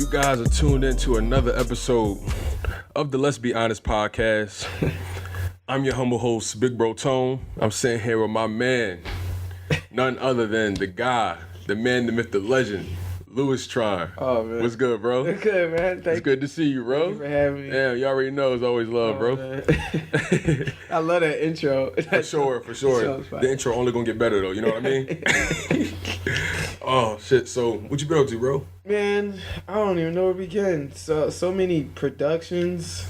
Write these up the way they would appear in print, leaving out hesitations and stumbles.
You guys are tuned into another episode of the Let's Be Honest podcast. I'm your humble host, Big Bro Tone. I'm sitting here with my man, none other than the guy, the man, the myth, the legend, Lewistron. Oh, man. What's good, bro? It's good, man. It's good to see you, bro. Thank you for having me. Damn, you already know it's always love, bro. I love that intro. For sure. The intro only gonna get better, though. You know what I mean? Oh, shit. So, what you been up to, bro? Man, I don't even know where to begin. So many productions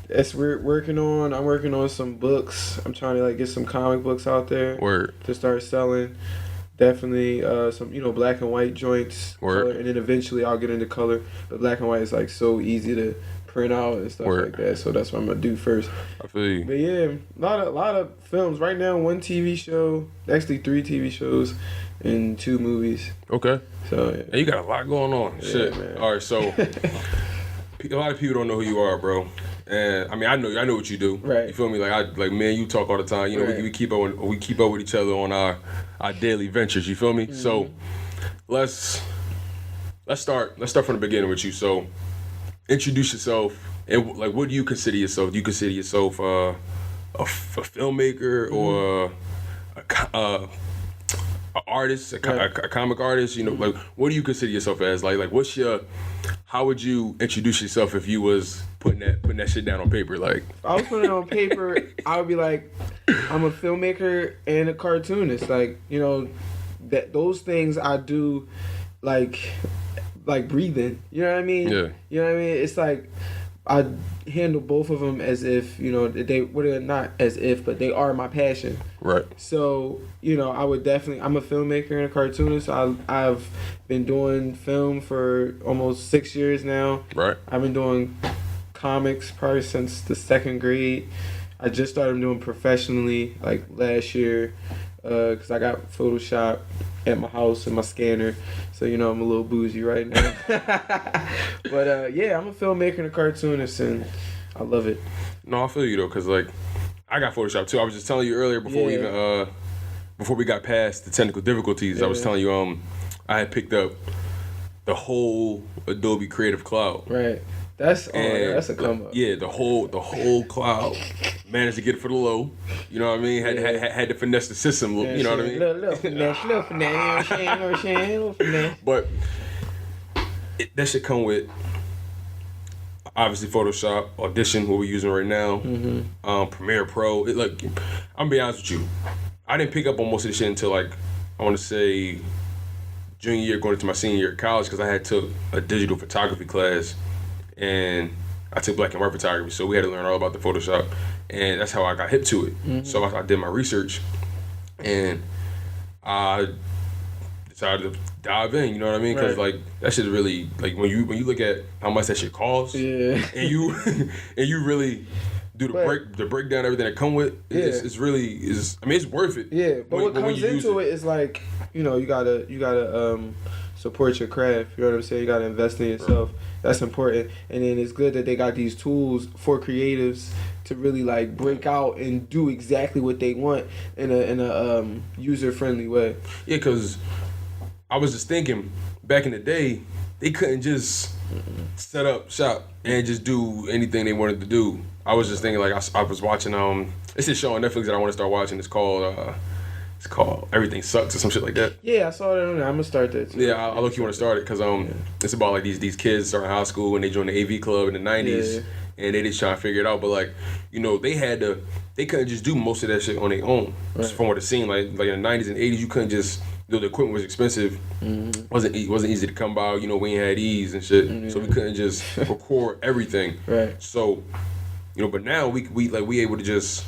that's we're working on. I'm working on some books. I'm trying to get some comic books out there. Word. To start selling. Definitely some black and white joints. Word. Color, and then eventually I'll get into color. But black and white is so easy to print out and stuff Word. like that. So that's what I'm gonna do first. I feel you. But yeah, a lot of films right now. 1 TV show, actually 3 TV shows, and 2 movies. Okay. So yeah. And you got a lot going on. Yeah, Shit. man. All right, so a lot of people don't know who you are, bro. And I mean, I know what you do. Right. You feel me? Me and you talk all the time. You know, Right. we keep up with each other on our daily ventures. You feel me? Mm-hmm. So let's start from the beginning with you. So introduce yourself and what do you consider yourself? Do you consider yourself a filmmaker or a artist, a comic artist? You know, what do you consider yourself as? How would you introduce yourself if you was putting that shit down on paper? If I was putting it on paper, I would be I'm a filmmaker and a cartoonist. That those things I do, like breathing. You know what I mean? Yeah. You know what I mean? It's I handle both of them as if they're not as if, but they are my passion. Right. So I would definitely. I'm a filmmaker and a cartoonist. I've been doing film for almost 6 years now. Right. I've been doing comics probably since the 2nd grade. I just started doing professionally last year because I got Photoshop at my house and my scanner. So I'm a little bougie right now. But yeah, I'm a filmmaker and a cartoonist, and I love it. No, I feel you though, cause I got Photoshop too. I was just telling you earlier before we got past the technical difficulties. Yeah. I was telling you I had picked up the whole Adobe Creative Cloud. Right. That's a come up. Yeah, the whole cloud. Managed to get it for the low. You know what I mean? Had to finesse the system. Yeah, you know what I mean? Little finesse. But that should come with obviously Photoshop, Audition, what we're using right now, Premiere Pro. I'm gonna be honest with you. I didn't pick up on most of this shit until I want to say junior year, going into my senior year of college, because I took a digital photography class. And I took black and white photography, so we had to learn all about the Photoshop, and that's how I got hip to it. Mm-hmm. So I did my research, and I decided to dive in. You know what I mean? Because that shit really when you look at how much that shit costs, yeah, and you really do the breakdown, everything that come with it, it's really it's worth it. Yeah, but what comes into it is you gotta support your craft. You know what I'm saying? You gotta invest in yourself. Right. That's important. And then it's good that they got these tools for creatives to really break out and do exactly what they want in a user friendly way. Yeah, because I was just thinking back in the day, they couldn't just set up shop and just do anything they wanted to do. I was just thinking I was watching it's this show on Netflix that I want to start watching. It's called Everything Sucks or some shit like that. Yeah, I saw that on there. I'm gonna start that too. Yeah, I look you want to start it because it's about these kids starting high school and they joined the AV club in the 90s and they just trying to figure it out. But they couldn't just do most of that shit on their own. Right. From what it seemed like in the 90s and 80s, you couldn't just. The equipment was expensive. Mm-hmm. wasn't easy to come by. We ain't had ease and shit, so we couldn't just record everything. Right. So, but now we able to just.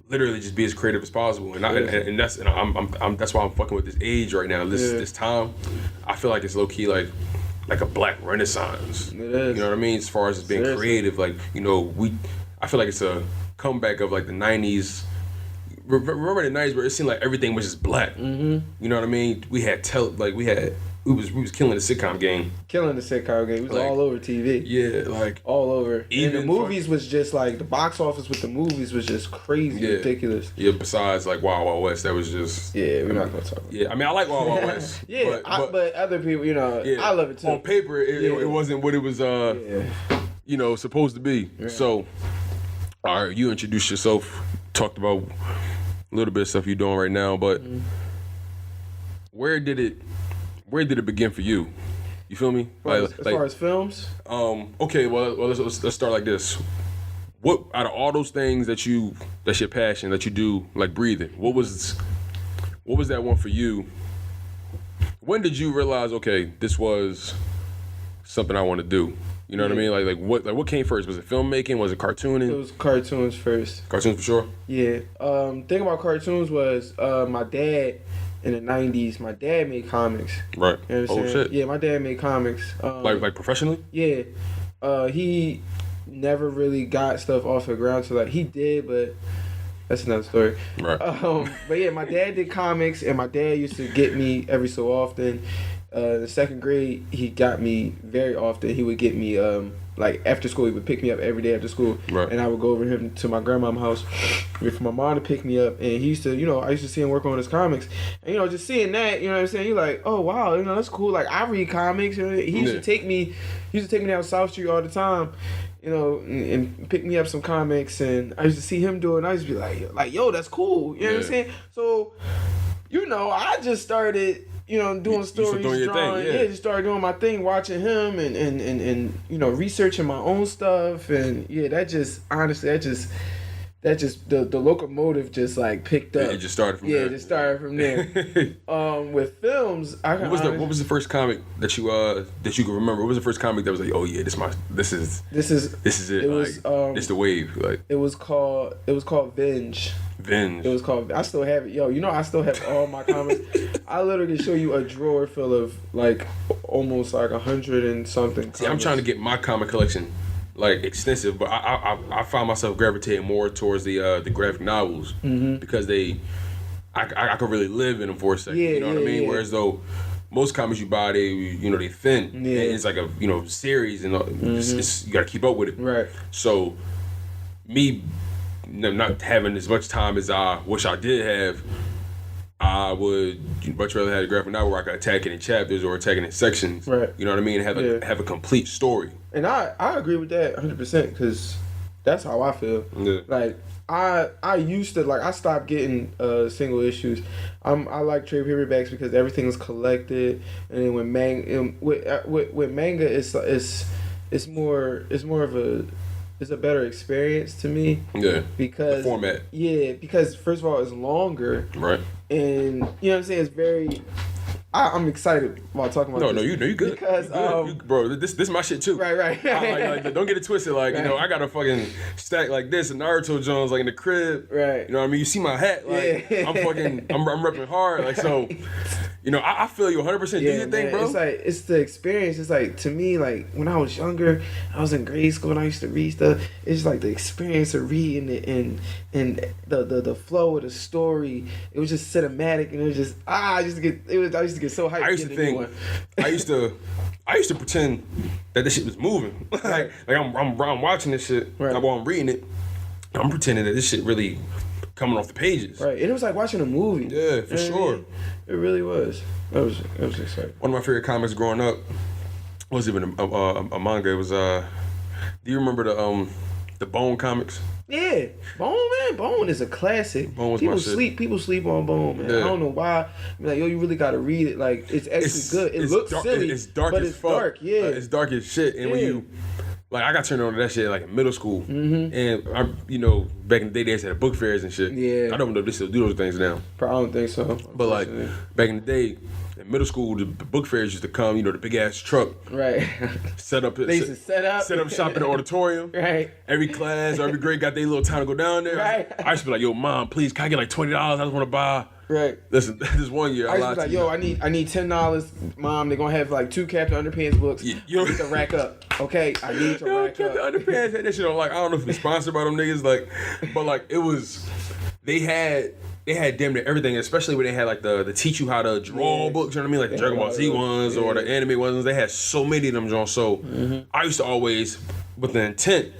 Literally just be as creative as possible, and that's why I'm fucking with this age right now. This time, I feel like it's low key like a black renaissance. It is. You know what I mean? As far as being creative, I feel like it's a comeback of the '90s. Remember the '90s where it seemed like everything was just black. Mm-hmm. You know what I mean? We had we was killing the sitcom game. Killing the sitcom game. It was Like, all over TV. Yeah, like All over. Even And the movies was just like, the box office with the movies was just crazy, Yeah. ridiculous. yeah. Besides like Wild Wild West, that was just Yeah, we're not gonna talk about yeah. I mean, I like Wild Wild West. Yeah, but other people, you know, yeah, I love it too. On paper, it wasn't what it was. You know, supposed to be. Yeah. So, all right, you introduced yourself, talked about a little bit of stuff you're doing right now, but where did it begin for you? You feel me? As far as films, Okay, well let's start like this. What out of all those things that's your passion that you do, like breathing, what was that one for you? When did you realize, okay, this was something I want to do? You know what I mean? What came first? Was it filmmaking? Was it cartooning? it was cartoons first. Cartoons for sure. Yeah. Thing about cartoons was my dad in the 90s. My dad made comics. Right. You know what I'm saying? Shit. Yeah, my dad made comics. Like professionally? Yeah. He never really got stuff off the ground. So like he did, but that's another story. Right. But yeah, my dad did comics, and my dad used to get me every so often. The second grade, he got me very often. He would get me like after school. He would pick me up every day after school, Right. and I would go over him to my grandma's house for my mom to pick me up. And he used to, I used to see him work on his comics, and just seeing that, you know what I'm saying. You're like, oh wow, that's cool. Like I read comics. He used to take me. He used to take me down South Street all the time. And pick me up some comics, and I used to see him do it, and I used to be like, yo, that's cool. You know what I'm saying? So, I just started, doing stories, doing your drawing. thing, yeah. Just started doing my thing, watching him, and researching my own stuff, and that just the locomotive just like picked up. Yeah, it just started from there. Yeah, it just started from there. With films, What was the first comic that you can remember? What was the first comic that was like, oh yeah, this is it. It was it's the wave. Like it was called Venge. Venge. It was called. I still have it. Yo, I still have all my comics. I literally can show you a drawer full of like almost like 100 and something. See, I'm trying to get my comic collection like extensive, but I find myself gravitating more towards the graphic novels because I could really live in them for a second. Yeah, you know what I mean? yeah. Whereas though most comics you buy, they thin. Yeah. And it's like a series, and it's, you got to keep up with it. Right. So me not having as much time as I wish I did have, I would much rather have a graphic novel where I could attack it in chapters or attack it in sections. Right. You know what I mean? Have a complete story. And I agree with that 100% because that's how I feel. Yeah. Like I used to I stopped getting single issues. I like trade paperbacks because everything's collected, and then with manga it's more of a better experience to me. Yeah. Because the format. Yeah, because first of all it's longer. Right. And you know what I'm saying, it's very I'm excited while talking about this. No, you good. Because you good. Bro, this is my shit too. Right. Like, don't get it twisted. Like, Right. I got a fucking stack like this and Naruto Jones like in the crib. Right. You know what I mean? You see my hat. Like, Yeah. I'm repping hard. Like, so, I feel you 100%. Do your thing, man, bro. It's like, it's the experience. It's like, to me, like, when I was younger, I was in grade school and I used to read stuff. It's like the experience of reading it and the flow of the story. It was just cinematic, and it was just, I used to get so hyped. I used to think, I used to pretend that this shit was moving. like I'm watching this shit, Right. while I'm reading it, I'm pretending that this shit really coming off the pages. Right, and it was like watching a movie. Yeah, for You know what I sure. mean? It really was. It was exciting. One of my favorite comics growing up wasn't even a manga. It was do you remember the Bone comics? Yeah, Bone is a classic. Bone was my shit. People sleep on Bone, man. Yeah. I don't know why. I'm like, yo, you really got to read it. Like, it's actually good. It looks dark, silly. It's dark but as it's fuck. dark. Yeah, It's dark as shit. And when Yeah. you I got turned on to that shit like in middle school, and I, back in the day they had book fairs and shit. Yeah. I don't know if they still do those things now. I don't think so. But like back in the day, in middle school, the book fairs used to come. The big ass truck, right. set up. They used to set up shop in the auditorium. Right. Every class or every grade got their little time to go down there. Right. I used to be like, yo, mom, please, can I get like $20? I just want to buy. Right. Listen, this one year I I used to lied be to like, you. yo, I need $10, Mom. They're gonna have like 2 Captain Underpants books. Yeah, I need to rack up. Okay, I need to rack The up. Underpants had that shit on. Like, I don't know if it's sponsored by them niggas. Like, but like it was, they had they had damn near everything, especially when they had like the teach you how to draw books, you know what I mean? Like the Dragon Ball Z ones or the anime ones. They had so many of them, John. So I used to always, with the intent,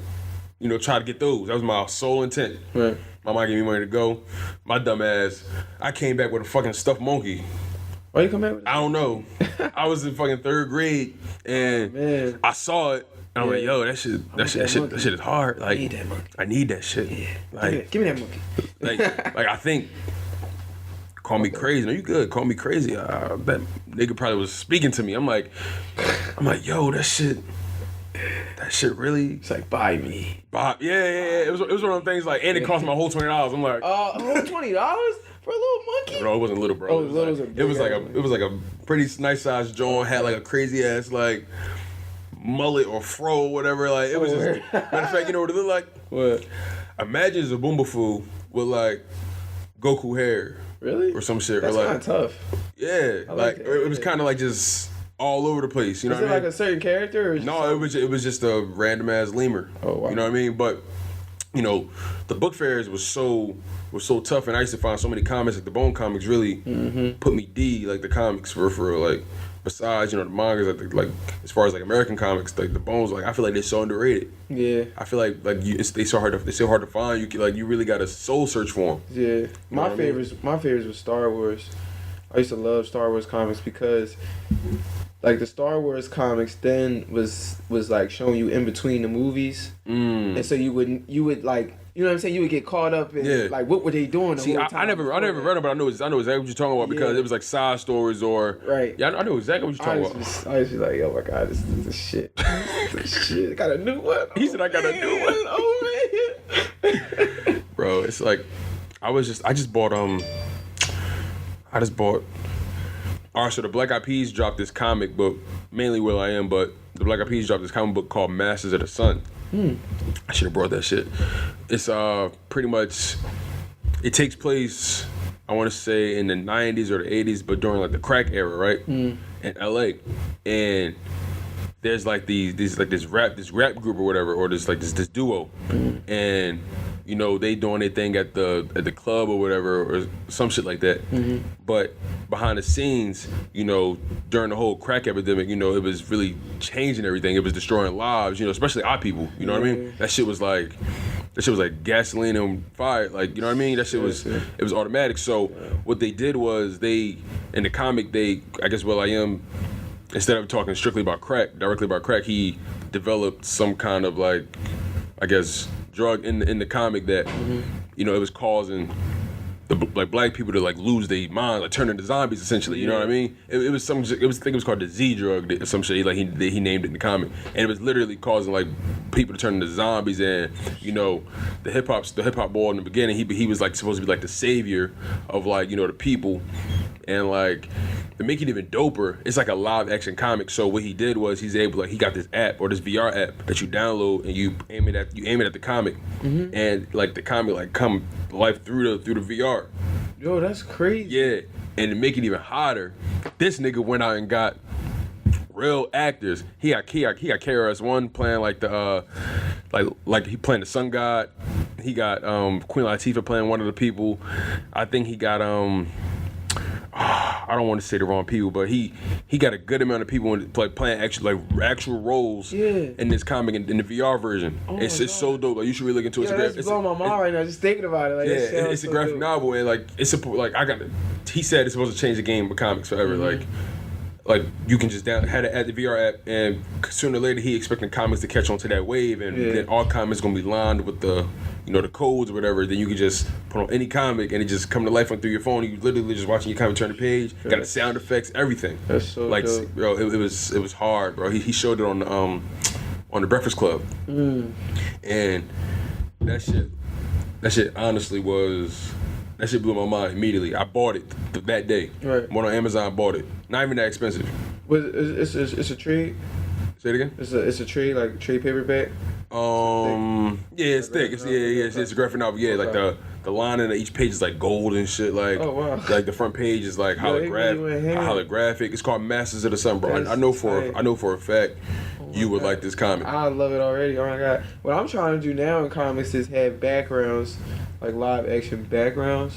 you know, try to get those. That was my sole intent. Right. My mom gave me money to go. My dumb ass, I came back with a fucking stuffed monkey. Why you come back with that? I don't know. I was in fucking 3rd grade and I saw it. And I'm like, yo, that shit is hard. Like, I need that shit. Yeah. Like, give me that monkey. like I think, call me crazy. No, you good. Call me crazy. That nigga probably was speaking to me. I'm like, yo, that shit really. It's like, buy me. Yeah. It was one of them things like, and it cost my whole $20. I'm like, whole $20 for a little monkey? No, it wasn't little, bro. It was like a pretty nice sized joint. Had like a crazy ass like mullet or fro or whatever. Like it was just. Matter of fact, you know what it looked like? What? Imagine Zabumbafu with like Goku hair. Really? Or some shit. That's or like, kind of tough. Yeah, like it was kind of like just all over the place. You know what I mean? Is it like a certain character? Or no, it was just a random ass lemur. Oh wow. You know what I mean? But you know, the book fairs was so tough, and I used to find so many comics. Like the Bone comics really put me like the comics for like. Besides, you know, the mangas, like as far as like American comics, like the Bones, like I feel like they're so underrated. Yeah. I feel like they so hard to find. You really got to soul search for them. Yeah. My favorites was Star Wars. I used to love Star Wars comics because, like, the Star Wars comics then was like showing you in between the movies, and so you would like. You know what I'm saying? You would get caught up in like what were they doing? See, I never read them, but I know exactly what you're talking about because it was like side stories or Yeah, I know exactly what you're talking about. I was just like, oh my god, this is shit. This is shit. I got a new one. He said I got a new one. Oh man. Bro, it's like I just bought. Alright, so the Black Eyed Peas dropped this comic book, mainly Will I Am, but the Black Eyed Peas dropped this comic book called Masters of the Sun. I should have brought that shit. It's pretty much, it takes place, I want to say in the 90s or the 80s, but during like the crack era, right? In LA. And there's like this rap group or whatever, or this duo. And you know, they doing their thing at the club or whatever, or some shit like that. But behind the scenes, you know, during the whole crack epidemic, you know, it was really changing everything. It was destroying lives, you know, especially our people. You know what I mean? That shit was like gasoline and fire. Like, you know what I mean? That shit was it was automatic. So what they did was in the comic, I guess Will I Am, instead of talking directly about crack, he developed some kind of like, I guess, drug in the comic that you know, it was causing black people to like lose their mind, like turn into zombies essentially. You know what I mean? I think it was called the Z drug or some shit. Like he named it in the comic, and it was literally causing like people to turn into zombies. And you know, the hip hop boy in the beginning, he was like supposed to be like the savior of like, you know, the people. And like, to make it even doper, it's like a live action comic. So what he did was he got this app or this VR app that you download and you aim it at the comic, and like the comic like come to life through the VR. Yo, that's crazy. Yeah, and to make it even hotter, this nigga went out and got real actors. He got KRS-One playing like the like he playing the sun god. He got Queen Latifah playing one of the people. I think he got I don't want to say the wrong people, but he got a good amount of people playing actual roles in this comic in the VR version. It's so dope. Like, you should really look into it. It's blowing my mind right now just thinking about it. Like, it's a graphic novel, and like he said it's supposed to change the game of comics forever. Like you can just had it at the VR app, and sooner or later he expecting comics to catch on to that wave, and then all comics gonna be lined with the, you know, the codes or whatever. Then you can just put on any comic and it just come to life on through your phone. You literally just watching your comic turn the page. Got the sound effects, everything. That's so like, dope. Bro, it was hard, bro. He showed it on the Breakfast Club, and that shit honestly was. That shit blew my mind immediately. I bought it that day. Right. Went on Amazon, bought it. Not even that expensive. It's a trade. Say it again. It's a trade, like trade paperback. It's thick. It's a graphic novel. Yeah, like the line in each page is like gold and shit. Like, oh wow. Like the front page is like holographic. It's called Masters of the Sun, bro. I know for a fact you would like this comic. I love it already. Oh my god. What I'm trying to do now in comics is have backgrounds, like live action backgrounds.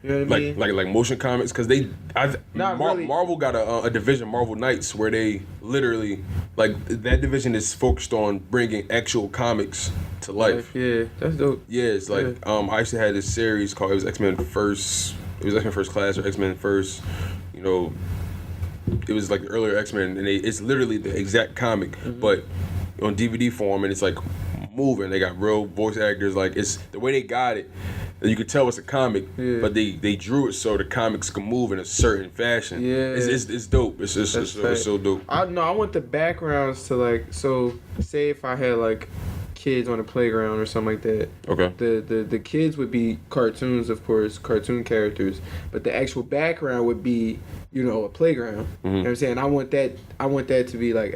You know what I mean? Like motion comics, because Really. Marvel got a division, Marvel Knights, where they literally that division is focused on bringing actual comics to life. Yeah, that's dope. Yeah, it's like I used to have this series called, it was X-Men First. It was X-Men First Class or X-Men First. You know, it was like the earlier X-Men, and it's literally the exact comic, but on DVD form, and it's like moving. They got real voice actors. Like, it's the way they got it. You could tell it's a comic, but they drew it so the comics can move in a certain fashion. Yeah, it's dope. It's so dope. I want the backgrounds to like, so say if I had like kids on the playground or something like that. Okay. The kids would be cartoons, of course, cartoon characters, but the actual background would be, you know, a playground. You know what I'm saying? I want that to be like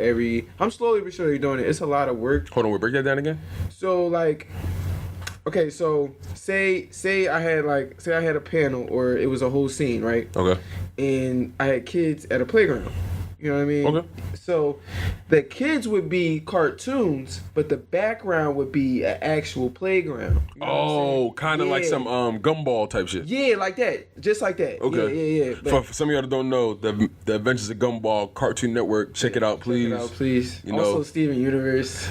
I'm slowly but surely doing it. It's a lot of work. Hold on, we break that down again. So like, okay, so say I had a panel, or it was a whole scene, right? Okay. And I had kids at a playground. You know what I mean? Okay. So the kids would be cartoons, but the background would be an actual playground. You know kind of like some Gumball type shit. Yeah, like that. Just like that. Okay. Yeah. For some of y'all that don't know, the Adventures of Gumball Cartoon Network, check it out, please. Check it out, please. You also, know, Steven Universe.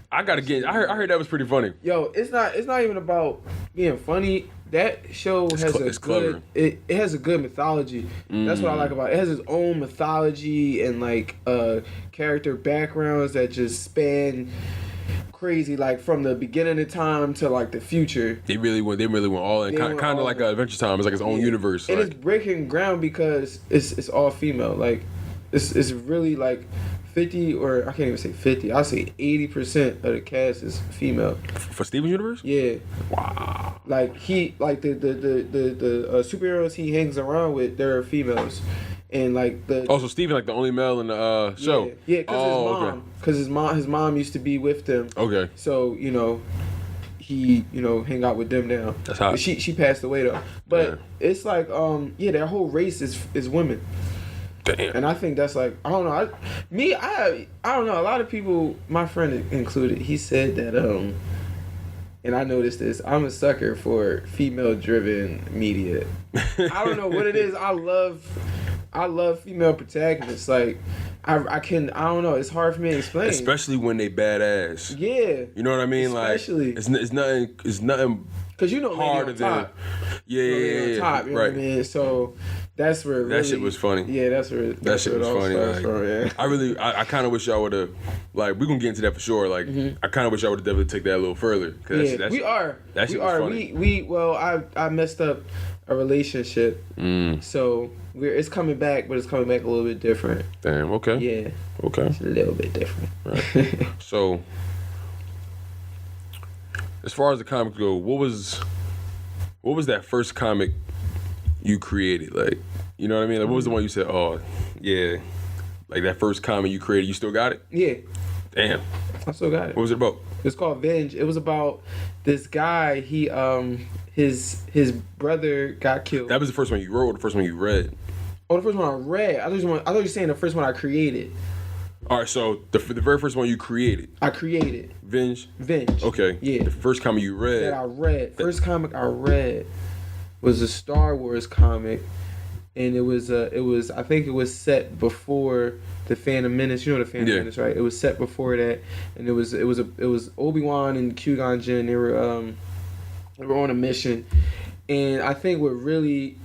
I gotta get. I heard that was pretty funny. Yo, it's not even about being funny. That show has clever. It has a good mythology. That's what I like about it. It has its own mythology and like character backgrounds that just span crazy, like from the beginning of time to like the future. They really went all in. Kind of like Adventure Time. It's like its own universe. And it's breaking ground because it's all female. Like it's really like 50, or I can't even say 50. I'll say 80% of the cast is female. For Steven Universe? Yeah. Wow. Like the superheroes he hangs around with, they're females, and like Also, Steven like the only male in the show. Yeah, because his mom used to be with them. Okay. So you know, he hang out with them now. That's hot. She passed away though. But it's like their whole race is women. Damn. And I think that's like, I don't know. I don't know. A lot of people, my friend included, he said that and I noticed this, I'm a sucker for female-driven media. I don't know what it is. I love female protagonists. Like, I don't know. It's hard for me to explain. Especially when they badass. Yeah. You know what I mean? Especially. Like, it's nothing. Because you know, harder lady on top. Yeah. Top, you know what I mean? So that's where that shit was funny. Yeah, that shit was funny. Like, I kind of wish y'all would have, like, we're gonna get into that for sure. Like, I kind of wish y'all would have definitely take that a little further. Yeah, we are. That shit was funny. Well, I messed up a relationship, so it's coming back, but it's coming back a little bit different. Damn. Okay. Yeah. Okay. It's a little bit different. Right. So, as far as the comics go, what was that first comic you created? Like, you know what I mean? Like, what was the one you said, oh, yeah, like that first comic you created, you still got it? Yeah. Damn. I still got it. What was it about? It's called Venge. It was about this guy, he, his brother got killed. That was the first one you wrote or the first one you read? Oh, the first one I read. I thought you were saying the first one I created. All right, so the very first one you created. I created. Venge? Okay. Yeah. The first comic you read. That I read. First comic I read was a Star Wars comic, and it was I think it was set before the Phantom Menace. You know the Phantom Menace, right? It was set before that, and it was Obi-Wan and Qui-Gon Jinn. They were on a mission, and I think what really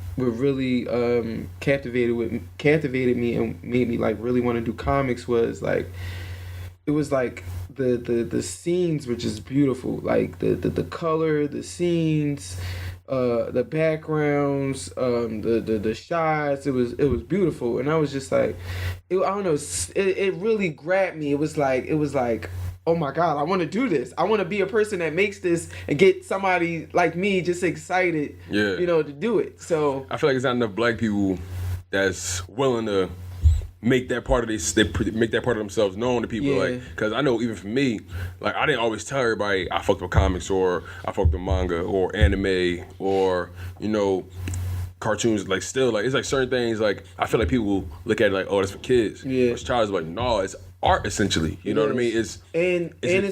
captivated me and made me like really want to do comics was like, it was like the scenes were just beautiful, like the color, the scenes, the backgrounds, the shots. It was beautiful, and I was just like, I don't know, it really grabbed me. It was like, oh my God, I want to do this. I want to be a person that makes this and get somebody like me just excited, to do it. So I feel like there's not enough black people that's willing to make that part of make that part of themselves known to people. Like, because I know even for me, like, I didn't always tell everybody I fucked with comics or I fucked with manga or anime or, cartoons. Like, still, like, it's like certain things, like, I feel like people look at it like, oh, that's for kids. Yeah. It's child's like, no, it's art essentially. You know what I mean? It's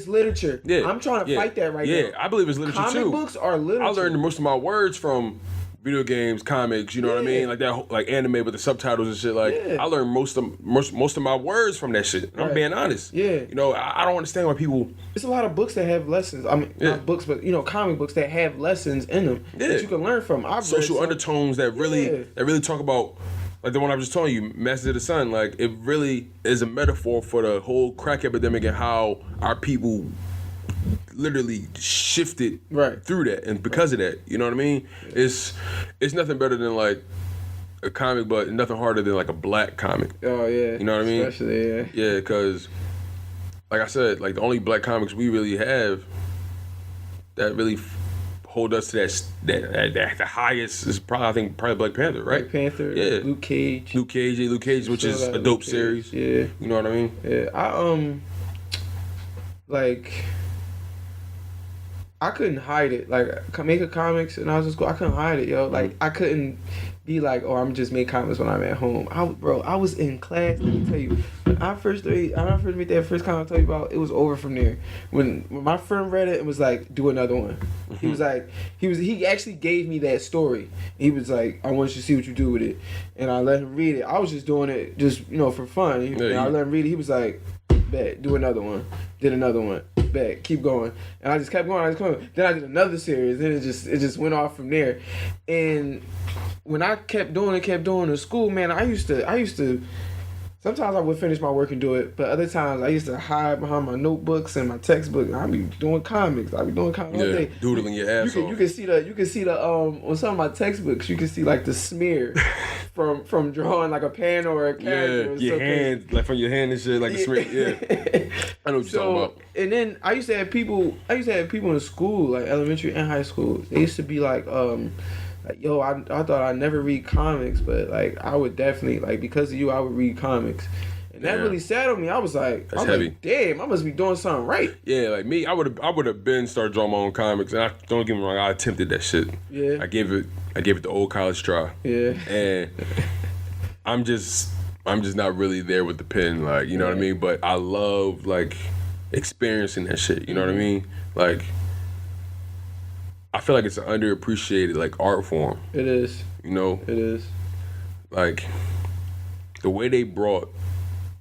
literature. Yeah. I'm trying to fight that right now. Yeah, I believe it's literature too. Comic books are literature. I learned most of my words from video games, comics, you know what I mean? Like that, like anime with the subtitles and shit. Like I learned most of my words from that shit. I'm being honest. Yeah. You know, I don't understand why people. It's a lot of books that have lessons. I mean, not books, but comic books that have lessons in them that you can learn from. Social undertones that really talk about. Like the one I was just telling you, Masters of the Sun, like it really is a metaphor for the whole crack epidemic and how our people literally shifted through that, and because of that, you know what I mean? It's nothing better than like a comic, but nothing harder than like a black comic. Oh yeah, you know what I mean? Especially yeah, because like I said, like the only black comics we really have that really hold us to that the highest is probably Black Panther, right? Black Panther, yeah. Luke Cage, which is a dope series. Yeah, you know what I mean? Yeah, I couldn't hide it. Like, make a comics, and I was just I couldn't hide it, yo. Like, I couldn't be like, oh, I'm just make comics when I'm at home. I was in class. Let me tell you, when I first made that first comic I told you about, it was over from there. When my friend read it, it was like, do another one. He was like, he actually gave me that story. He was like, I want you to see what you do with it, and I let him read it. I was just doing it just for fun. And I let him read it. He was like, bet, do another one. Did another one. Bet, keep going. And I just kept going. Then I did another series. Then it just went off from there. And when I kept doing in school, man, I used to. Sometimes I would finish my work and do it, but other times I used to hide behind my notebooks and my textbooks. I'd be doing comics. All day. Doodling your ass off. You can see the on some of my textbooks. You can see like the smear from drawing like a pen or a character. Yeah, your hand, like from your hand and shit, like the smear. Yeah, I know what you're talking about. And then I used to have people in school, like elementary and high school. They used to be like, yo, I thought I'd never read comics, but like I would definitely, like, because of you, I would read comics. And that really sat on me. I was like, like, damn, I must be doing something right. Yeah, like me, I would have been started drawing my own comics, and don't get me wrong, I attempted that shit. Yeah. I gave it the old college try. Yeah. And I'm just not really there with the pen, like, you know what I mean? But I love like experiencing that shit, you know what I mean? Like, I feel like it's an underappreciated like art form. It is. You know? It is. Like the way they brought,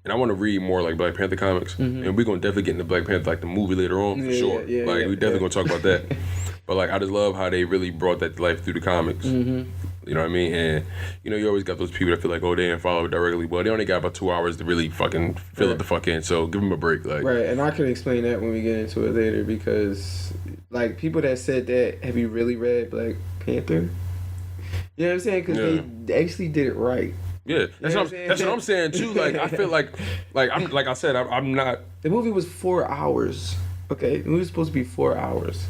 and I want to read more like Black Panther comics, and we're gonna definitely get into Black Panther like the movie later on for sure. Yeah, like we definitely gonna talk about that. But like I just love how they really brought that to life through the comics. You know what I mean? And you always got those people that feel like, oh, they didn't follow it directly. Well, they only got about 2 hours to really fucking fill it the fuck in. So give them a break, like. Right, and I can explain that when we get into it later, because like people that said that, have you really read Black Panther? You know what I'm saying? Because they actually did it right. Yeah, that's what I'm saying too. Like I feel like I said, I'm not. The movie was 4 hours. Okay, the movie was supposed to be 4 hours.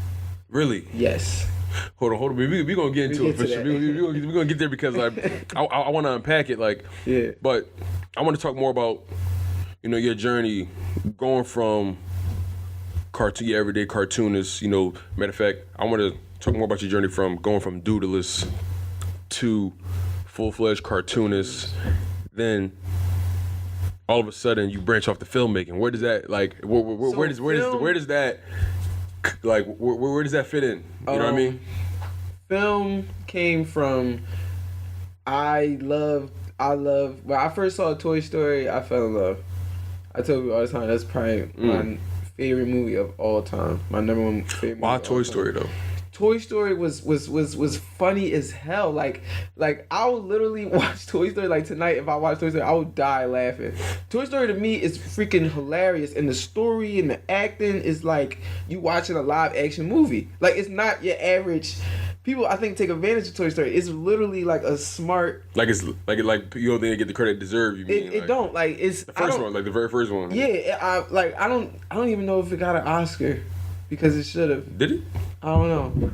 Really? Yes. Hold on. We gonna get into it for sure. We gonna get there because like I want to unpack it, like. Yeah. But I want to talk more about your journey going from your everyday cartoonist. Matter of fact, I want to talk more about your journey from going from doodlist to full-fledged cartoonist. Then all of a sudden you branch off to filmmaking. Where does that where does that like where does that fit in? You know what I mean? Film came from I love when I first saw Toy Story, I fell in love. I tell you all the time, that's probably my favorite movie of all time. My number one favorite movie. Why Toy Story though? Toy Story was funny as hell. Like I would literally watch Toy Story. Like tonight, if I watch Toy Story, I would die laughing. Toy Story to me is freaking hilarious, and the story and the acting is like you watching a live action movie. Like it's not your average. People, I think, take advantage of Toy Story. It's literally like a smart. Like it's like you don't think get the credit it deserve. You mean it don't like it's the first one, like the very first one. Yeah, I don't even know if it got an Oscar because it should have. Did it? I don't know.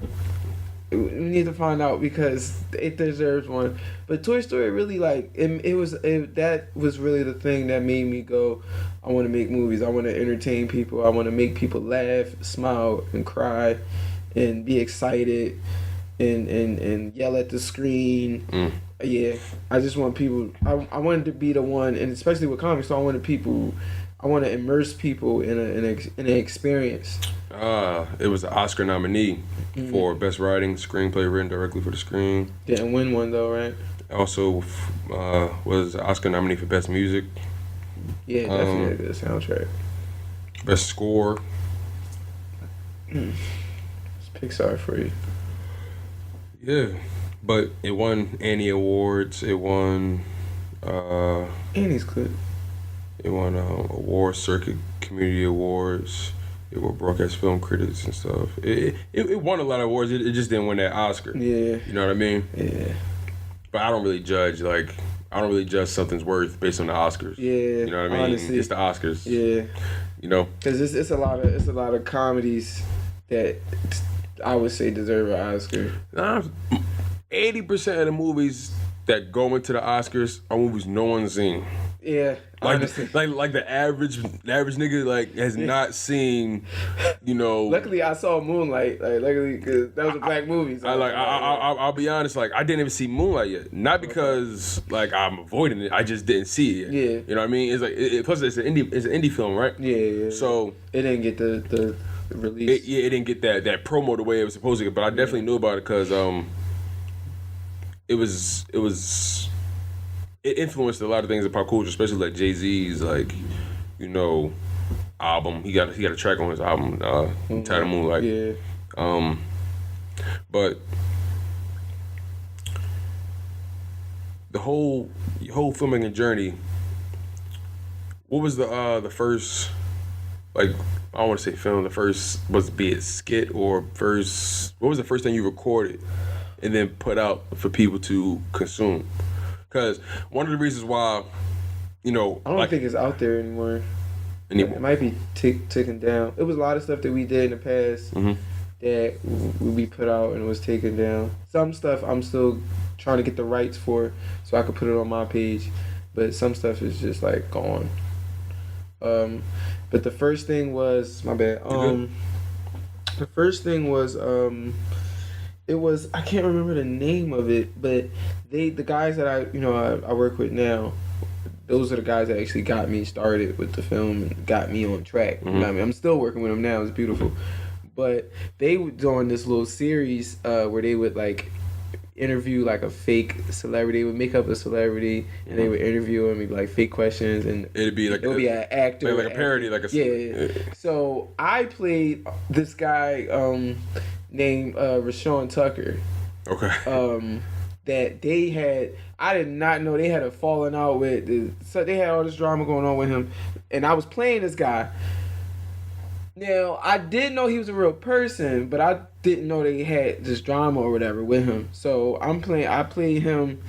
We need to find out because it deserves one. But Toy Story really that was really the thing that made me go, I want to make movies. I want to entertain people. I want to make people laugh, smile, and cry, and be excited, and yell at the screen. Yeah, I just want people. I wanted to be the one, and especially with comics, so I want to immerse people in an experience. It was an Oscar nominee for Best Writing, Screenplay written directly for the screen. Didn't win one though, right? Also was an Oscar nominee for Best Music. Yeah, definitely a good soundtrack. Best Score. It's Pixar for you. Yeah, but it won Annie Awards. It won. Annie's good. It won Award Circuit Community Awards. It won Broadcast Film Critics and stuff. It won a lot of awards. It just didn't win that Oscar. Yeah. You know what I mean? Yeah. But I don't really judge something's worth based on the Oscars. Yeah. You know what I mean? Honestly, it's the Oscars. Yeah. You know? Because it's a lot of comedies that I would say deserve an Oscar. 80% of the movies that go into the Oscars are movies no one's seen. Yeah, honestly. Like the average nigga has not seen, you know. Luckily, I saw Moonlight. Luckily, because that was a black movie. So I'll be honest. I didn't even see Moonlight yet. Not because I'm avoiding it. I just didn't see it yet. Yeah. You know what I mean? It's plus it's an indie film, right? Yeah. So it didn't get the release. It didn't get that promo the way it was supposed to get. But I definitely knew about it because it influenced a lot of things in pop culture, especially like Jay-Z's album. He got a track on his album titled Moonlight. Yeah. But your whole filmmaking journey. What was the first, I don't want to say film. The first was be it skit or first. What was the first thing you recorded and then put out for people to consume? Because one of the reasons why, I don't think it's out there anymore. It might be taken down. It was a lot of stuff that we did in the past that we put out and it was taken down. Some stuff I'm still trying to get the rights for so I could put it on my page, but some stuff is just gone. But the first thing was my bad. The first thing was it was, I can't remember the name of it, but the guys that I work with now, those are the guys that actually got me started with the film and got me on track. You know what I mean? I'm still working with them now. It's beautiful. But they were doing this little series where they would interview a fake celebrity. They would make up a celebrity and they would interview him, maybe fake questions, and it would be an actor, like a parody, yeah. So I played this guy named Rashawn Tucker. Okay. That they had, I did not know they had a falling out with. So they had all this drama going on with him, and I was playing this guy. Now I did know he was a real person, but I didn't know they had this drama or whatever with him. So I played him,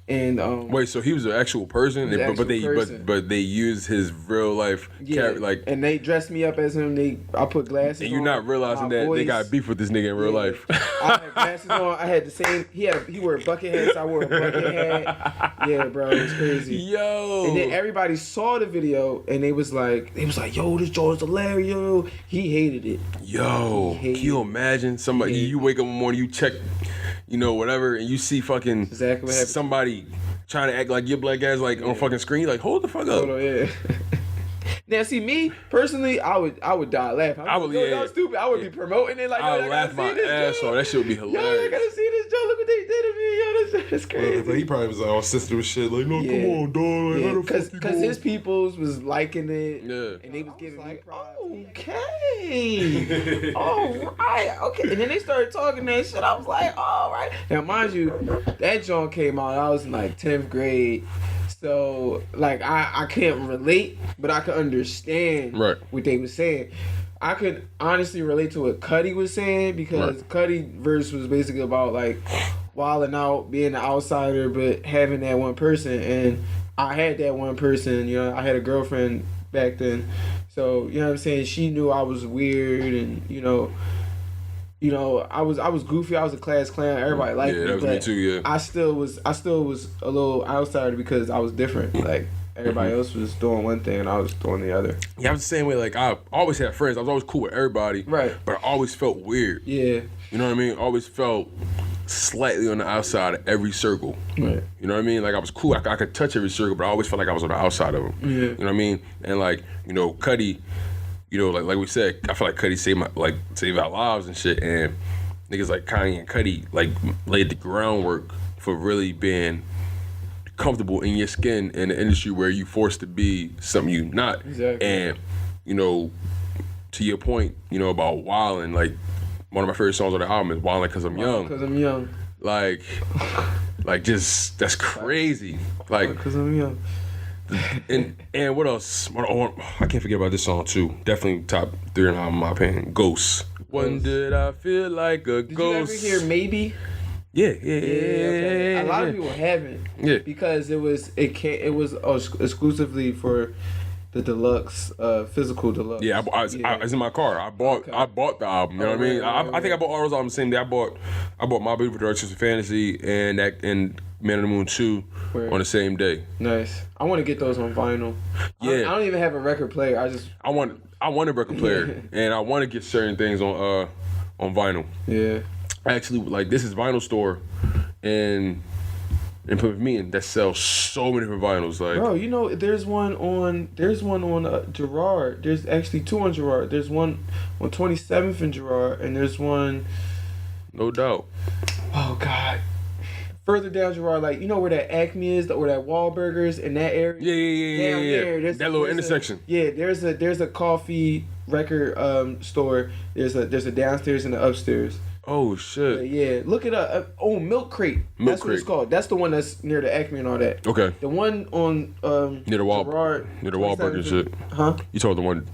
and wait, so he was an actual person, but they used his real life character, and they dressed me up as him. I put glasses. And you're on, not realizing that voice. They got beef with this nigga in real life. I had glasses on. I had the same. He wore a bucket hat, so I wore a bucket hat. Yeah, bro, it was crazy. Yo. And then everybody saw the video, and they was like, yo, this Joe's hilarious. Yo. He hated it. Yo, can you imagine somebody? You wake up in the morning, you check, whatever, and you see fucking exactly what happened. Somebody trying to act like your black guys on fucking screen. Hold the fuck up. Hold on, yeah. Now, see, me personally, I would die laughing. I would, that was stupid. I would be promoting it I would laugh my ass off. That shit would be hilarious. Yo, I gotta see this Joe. Look what they did to me. Yo, that's crazy. He probably was all sensitive and shit. Come on, dog. How the fuck you because his peoples was liking it. Yeah. And they was giving me props. Okay. All right. Okay. And then they started talking that shit. I was like, all right. Now, mind you, that joint came out. I was in 10th grade. So, I can't relate, but I could understand what they were saying. I could honestly relate to what Cudi was saying because Cudi verse was basically about wilding out, being an outsider, but having that one person. And I had that one person. I had a girlfriend back then, so you know what I'm saying. She knew I was weird, and I was goofy. I was a class clown. Everybody liked me. Yeah, that was me too. Yeah. I still was a little outsider because I was different. Everybody else was doing one thing and I was doing the other. Yeah, I was the same way. I always had friends. I was always cool with everybody. Right. But I always felt weird. Yeah. You know what I mean? Always felt slightly on the outside of every circle. Right. You know what I mean? I was cool. I could touch every circle, but I always felt like I was on the outside of them. Yeah. You know what I mean? And Cudi, you know, like we said, I feel like Cudi saved our lives and shit, and niggas like Kanye and Cudi like laid the groundwork for really being comfortable in your skin in an industry where you forced to be something you not. Exactly. And, you know, to your point, you know, about Wildin', like one of my favorite songs on the album is Wildin' Cause I'm Young. Cause I'm young. Like just that's crazy. Like, Cause I'm young. and what else? I can't forget about this song too. Definitely top 3 in my opinion. Ghost. When did I feel like a ghost? Did you ever hear Maybe? Yeah. Okay. A lot of people haven't. Yeah. Because it was exclusively for the deluxe, physical deluxe. Yeah, it's in my car. I bought the album. You know what I mean? I think I bought all those albums the same day. I bought My Beautiful Dark Twisted Fantasy and Man on the Moon 2 on the same day. Nice. I want to get those on vinyl. Yeah. I don't even have a record player. I want a record player and I want to get certain things on vinyl. Yeah. Actually, like this is Vinyl Store in Pennsylvania that sells so many different vinyls. Like, bro, you know, there's one on Girard. There's actually 2 on Girard. There's one on 27th and Girard, and there's one. No doubt. Oh God. Further down Girard, like you know where that Acme is, or that Wahlburgers in that area. Yeah. Down there, that little intersection. There's a coffee record store. There's a downstairs and an upstairs. Oh shit. Yeah, look it up. Milk Crate. That's what it's called. That's the one that's near the Acme and all that. Okay. The one on near the Girard, near the Wahlburgers shit. Huh? You told the one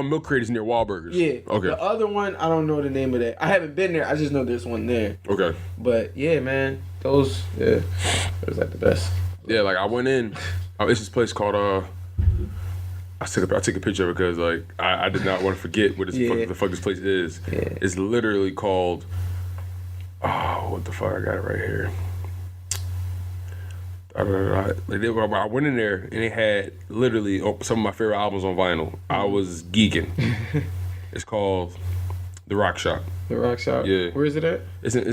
Milk Crate is near Wahlburgers. Yeah. Okay. The other one, I don't know the name of that. I haven't been there. I just know there's one there. Okay. But yeah, man, those like the best. Yeah, like I went in. It's this place called I took a picture of it because like I did not want to forget what the fuck this place is. Yeah. It's literally called. Oh, what the fuck! I got it right here. I went in there and it had literally some of my favorite albums on vinyl. I was geeking. It's called The Rock Shop. The Rock Shop? Yeah. Where is it at? It's in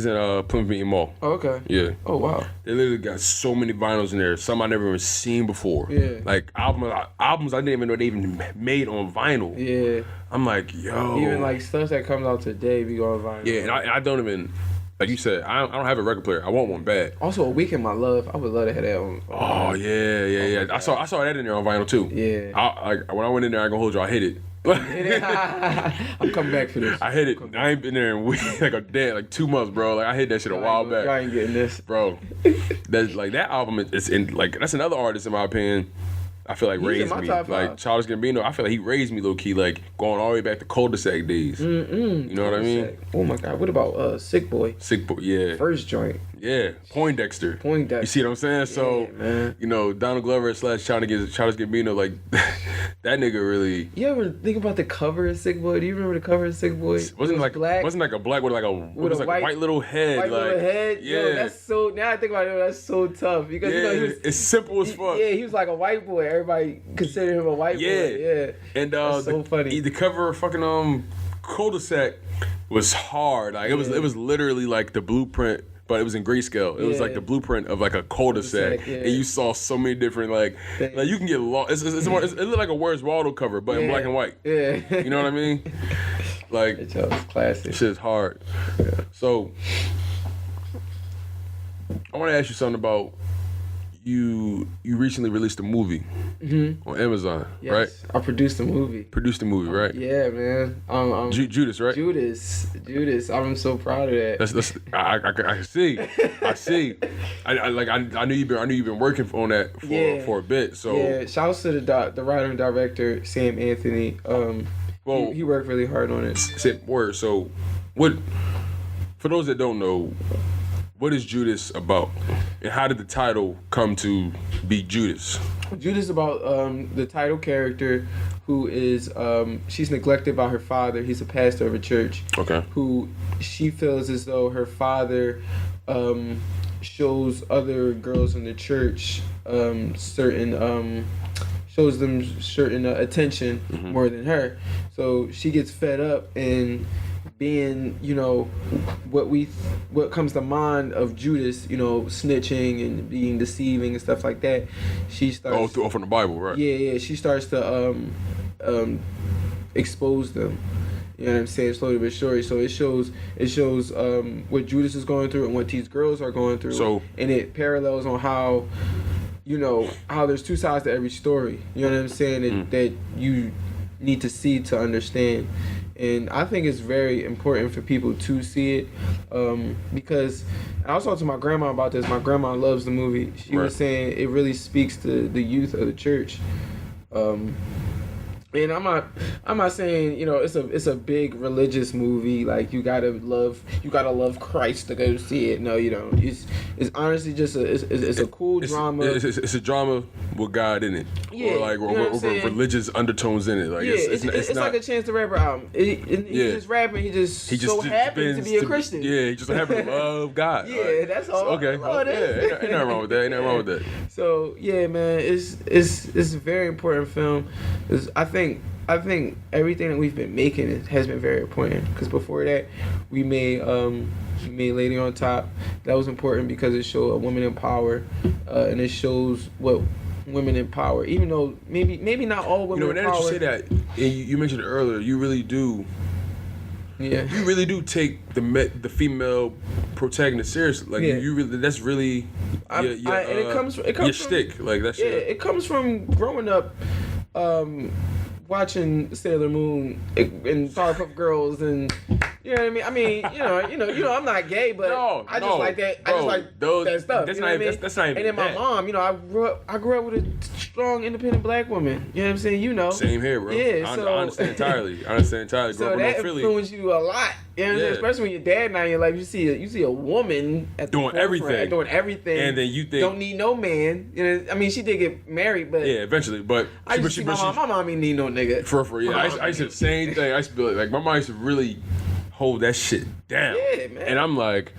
Plymouth Meeting Mall. Oh, okay. Yeah. Oh, wow. They literally got so many vinyls in there. Some I never even seen before. Yeah. Like albums I didn't even know they even made on vinyl. Yeah. I'm like, yo. Even like stuff that comes out today be on vinyl. Yeah, and I don't even, like you said, I don't have a record player. I want one bad. Also, A Week in My Love. I would love to have that on. Oh yeah. I saw that in there on vinyl too. Yeah. When I went in there, I ain't gonna hold you. I hit it. I'm coming back for this. I hit it. I ain't been there in like 2 months, bro. Like I hit that shit a while back. I ain't getting this, bro. That album is in like that's another artist in my opinion. I feel like raised me. Like Childish Gambino, I feel like he raised me low key, like going all the way back to cul-de-sac days. You know what I mean? Oh my God. What about Sick Boy? Sick Boy, yeah. First joint. Yeah. Poindexter. You see what I'm saying? So, man. you know, Donald Glover / Childish Gambino, like that nigga really. You ever think about the cover of Sick Boy? Do you remember the cover of Sick Boy? Wasn't like black with like a white little head. White little head. Yeah. Yo, that's so. Now I think about it, that's so tough because you know it's simple as fuck. Yeah, he was like a white boy. Everybody considered him a white boy. Yeah. And that's so funny. The cover of fucking cul-de-sac was hard. Like it was literally like the blueprint. But it was in grayscale. It was like the blueprint of like a cul-de-sac, and you saw so many different like you can get lost. It looked like a Where's Waldo cover, but in black and white. Yeah, you know what I mean? Like it's classic. Shit's hard. Yeah. So I want to ask you something about you recently released a movie on Amazon, right? I produced a movie. Right? Yeah, man. Judas, right? Judas. I'm so proud of that. I see. I knew you've been working on that for a bit. So yeah, shouts to the writer and director Sam Anthony. He worked really hard on it. So what? For those that don't know, what is Judas about? And how did the title come to be Judas? Judas about the title character who is, she's neglected by her father. He's a pastor of a church. Okay. Who she feels as though her father shows other girls in the church shows them certain attention more than her. So she gets fed up and being, you know, what comes to mind of Judas, you know, snitching and being deceiving and stuff like that. She starts from the Bible, right? Yeah. She starts to expose them. You know what I'm saying? Slowly but surely. So it shows what Judas is going through and what these girls are going through. So, and it parallels on how, you know, how there's two sides to every story. You know what I'm saying? That you need to see to understand. And I think it's very important for people to see it, because I was talking to my grandma about this. My grandma loves the movie. She was saying it really speaks to the youth of the church. And I'm not saying, you know, it's a big religious movie, like you gotta love Christ to go see it. No, you don't. It's honestly just it's a cool drama. It's a drama with God in it, yeah, or religious undertones in it. Like it's not, like a Chance the Rapper album. He's just rapping. He just so happened to be a Christian. Yeah, he just happened to love God. Yeah, like, that's all. Okay, ain't nothing wrong with that. Ain't nothing wrong with that. So yeah, man, it's a very important film. I think everything that we've been making has been very important. Because before that, we made Lady on Top. That was important because it showed a woman in power, and it shows what women in power. Even though maybe not all women in power. You know, now that you say that, you mentioned it earlier. You really do. Yeah. You really do take the female protagonist seriously. Like you really, that's really. And it comes your from, shtick. Like that's. Yeah, it comes from growing up. Watching Sailor Moon and Powerpuff Girls, and you know what I mean. You know, I'm not gay, but I just like that. I just like that stuff. That's you know not. What I mean? That's not even. And then my mom, you know, I grew up with a strong, independent black woman. You know what I'm saying? You know. Same here, bro. Yeah, I understand entirely. Grew so up in that Philly. influenced you a lot. You know what I'm saying? Especially when your dad now in your life, you see a woman at the doing everything, and then you think don't need no man. You know, I mean, she did get married, but eventually. But my mom didn't need no nigga. For yeah, I used to the same thing. I used to be like my mom used to really hold that shit down. Yeah, man. And I'm like,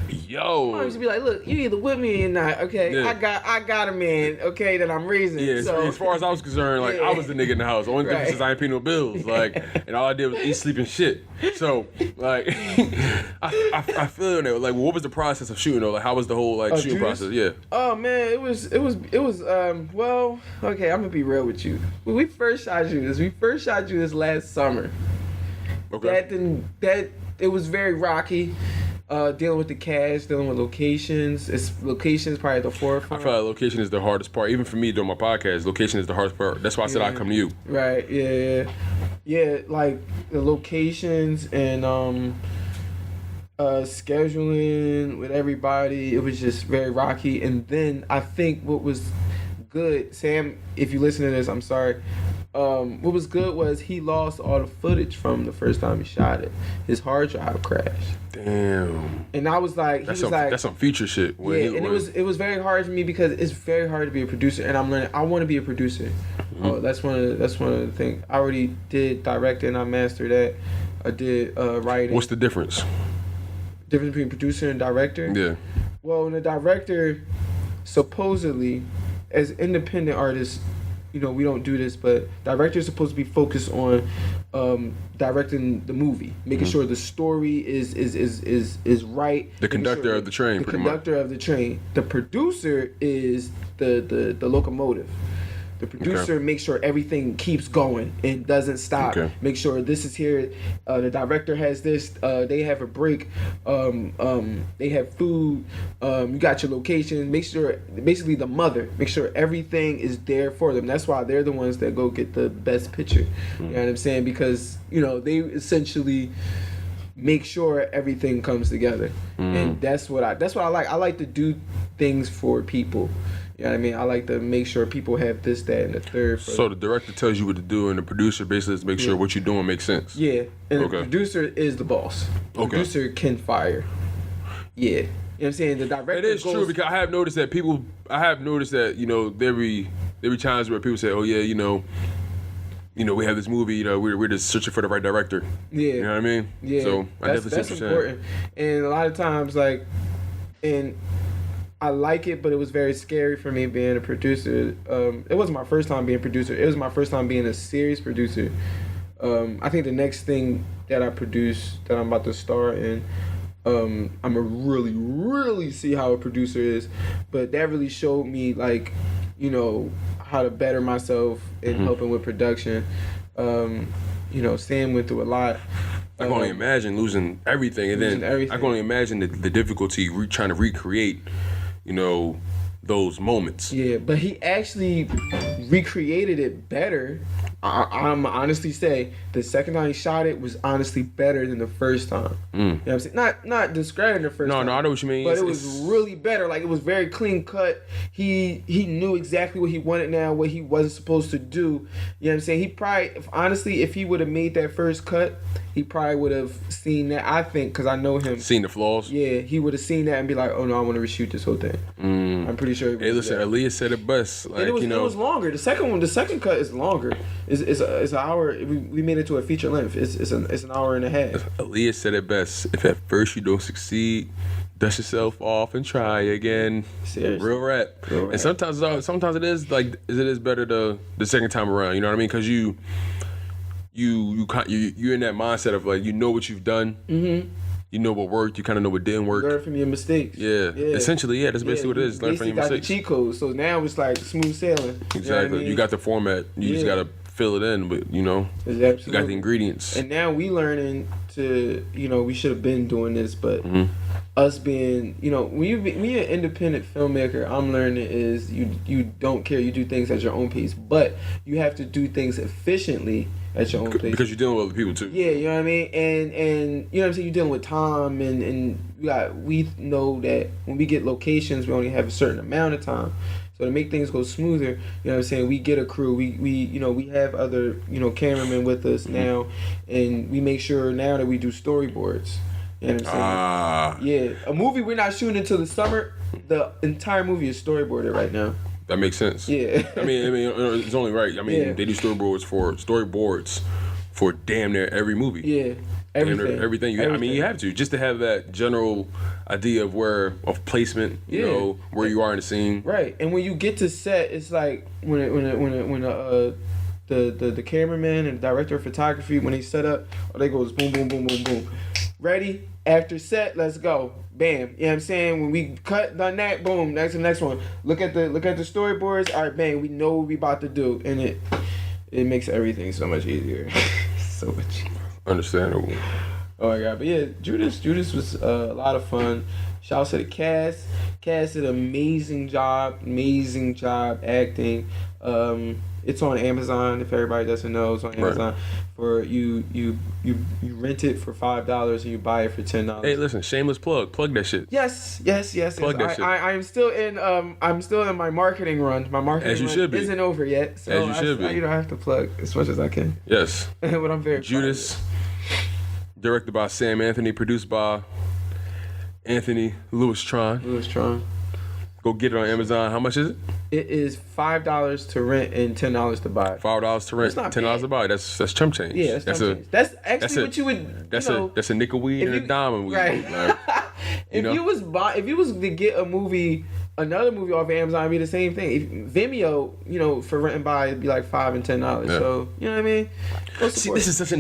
yo. My mom used to be like, look, you either with me or not. Okay, I got a man. Okay, that I'm raising. Yeah. So as far as I was concerned, like I was the nigga in the house. The only difference is I ain't paying no bills. Like, and all I did was eat, sleep, and shit. So like, I feel that. Like, what was the process of shooting though? Like, how was the whole shooting process? Yeah. Oh man, it was. Well, okay, I'm gonna be real with you. When we first shot you this last summer. Okay. That it was very rocky. Dealing with the cast, dealing with locations. Location is probably at the forefront. I feel like location is the hardest part. Even for me doing my podcast, location is the hardest part. That's why I said I'd come to you. Right. Yeah. Like the locations and scheduling with everybody. It was just very rocky. And then I think what was good, Sam, if you listen to this, I'm sorry. What was good was he lost all the footage from the first time he shot it. His hard drive crashed. Damn. And I was like, that's some future shit. It was very hard for me because it's very hard to be a producer, and I'm learning. I want to be a producer. Mm-hmm. That's one of the things. I already did directing. I mastered that. I did writing. What's the difference? Difference between producer and director? Yeah. Well, the director, supposedly, as independent artists, you know, we don't do this, but directors are supposed to be focused on directing the movie, making sure the story is right. The conductor of the train, the conductor of the train. The producer is the locomotive. The producer makes sure everything keeps going and doesn't stop. Okay. Make sure this is here. The director has this. They have a break. They have food. You got your location. Make sure, basically the mother, make sure everything is there for them. That's why they're the ones that go get the best picture. You know what I'm saying? Because, you know, they essentially make sure everything comes together. And that's what I like. I like to do things for people. You know what I mean? I like to make sure people have this, that, and the third. So the director tells you what to do, and the producer basically makes sure what you're doing makes sense. Yeah, and the producer is the boss. The producer can fire. Yeah. You know what I'm saying? The director It is true, because I have noticed that, you know, there be times where people say, oh yeah, you know, we have this movie, you know, we're just searching for the right director. Yeah. You know what I mean? Yeah. So that's important. And a lot of times, I like it, but it was very scary for me being a producer. It wasn't my first time being a producer. It was my first time being a serious producer. I think the next thing that I produce, that I'm about to star in, I'm gonna really, really see how a producer is. But that really showed me, like, you know, how to better myself in helping with production. You Sam went through a lot. I can only imagine losing everything, and then I can only imagine the difficulty trying to recreate, those moments. Yeah, but he actually recreated it better. I'm honestly say the second time he shot it was honestly better than the first time. You know what I'm saying? Not discrediting the first time. No, I know what you mean. But it was really better. Like, it was very clean cut. He knew exactly what he wanted now, what he wasn't supposed to do. You know what I'm saying? He probably, if he would have made that first cut, he probably would have seen that, I think, because I know him. Seen the flaws? Yeah, he would have seen that and be like, oh no, I want to reshoot this whole thing. I'm pretty sure he would. Hey, listen, Elias said it best. Like, and it was longer. The second cut is longer. It's an hour. We made it to a feature length. It's an hour and a half. Elias said it best. If at first you don't succeed, dust yourself off and try again. Seriously. Real rap. And sometimes it is better the second time around. You know what I mean? Because you're in that mindset of like, you know what you've done. Mm-hmm. You know what worked. You kind of know what didn't work. Learn from your mistakes. Yeah. Essentially, yeah. That's basically what it is. Learn from your mistakes. Got the cheat code. So now it's like smooth sailing. Exactly. You know what I mean? You got the format. You just gotta fill it in. But you got the ingredients. And now we learning to, we should have been doing this, but us being, when you're an independent filmmaker, I'm learning is you don't care. You do things at your own pace, but you have to do things efficiently at your own pace. Because you're dealing with other people too. Yeah, you know what I mean? And you know what I'm saying? You're dealing with time and we know that when we get locations, we only have a certain amount of time. So to make things go smoother, you know what I'm saying, we get a crew. We have other, cameramen with us now, and we make sure now that we do storyboards. You know what I'm saying? Yeah. A movie we're not shooting until the summer, the entire movie is storyboarded right now. That makes sense. Yeah. I mean, it's only right. I mean, they do storyboards for damn near every movie. Yeah. Everything. You have to just to have that general idea of placement. Where you are in the scene. Right. And when you get to set, it's like when the cameraman and director of photography, when they set up, they goes boom, boom, boom, boom, boom. Ready? After set, let's go. Bam. You know what I'm saying? When we done that, boom, that's the next one. Look at the storyboards. All right, bang, we know what we about to do. And it makes everything so much easier. So much easier. Understandable. Oh my god. But yeah, Judas was a lot of fun. Shout out to the cast. Cast did an amazing job acting. It's on Amazon. If everybody doesn't know, it's on Amazon. Right. For you rent it for $5 and you buy it for $10. Hey, listen, shameless plug that shit. Yes. Plug that shit. I'm still in my marketing run. My marketing run isn't over yet. So as you should be. I have to plug as much as I can. Yes. But I'm very Judas, directed by Sam Anthony, produced by Anthony Lewistron. Go get it on Amazon. How much is it? It is $5 to rent and $10 to buy. $5 to rent, $10 to buy. That's chump change. Yeah, that's chump change. That's actually what you would. That's a nickel weed and a dime weed. Right. Like, if you was to get another movie off of Amazon, it'd be the same thing. Vimeo, for rent and buy, it'd be like $5 and $10. Yeah. So you know what I mean? See, this is such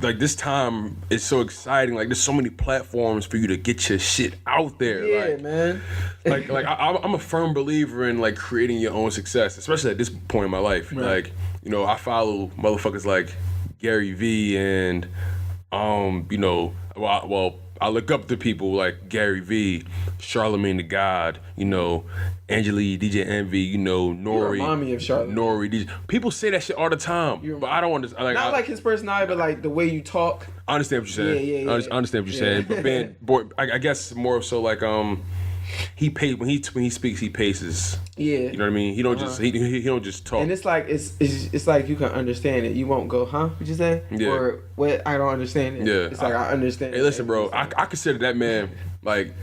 like this time is so exciting. Like there's so many platforms for you to get your shit out there. Yeah, man. Like I'm a firm believer in like creating your own success, especially at this point in my life. Right. Like I follow motherfuckers like Gary Vee and I look up to people like Gary Vee, Charlamagne the God, Angela DJ Envy, Nori. You remind me of Charlamagne. Nori DJ. People say that shit all the time, but I don't understand. Not like his personality, but like the way you talk. I understand what you're saying. Yeah. I understand what you're saying. But I guess more so like he when he speaks, he paces. Yeah. You know what I mean? He don't just he don't just talk. And it's like you can understand it. You won't go, huh? What you say? Yeah. Or what? I don't understand it. Yeah. It's like I understand. Hey, listen, bro. I consider that man like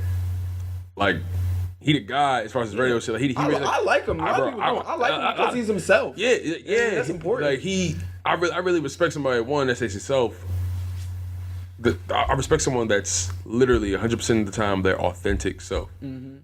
he the guy as far as his radio shit. Like, I like him. A lot of people don't. I like him because he's himself. Yeah. That's important. Like I really respect somebody that says himself. I respect someone that's literally 100% of the time their authentic self. Mm-hmm.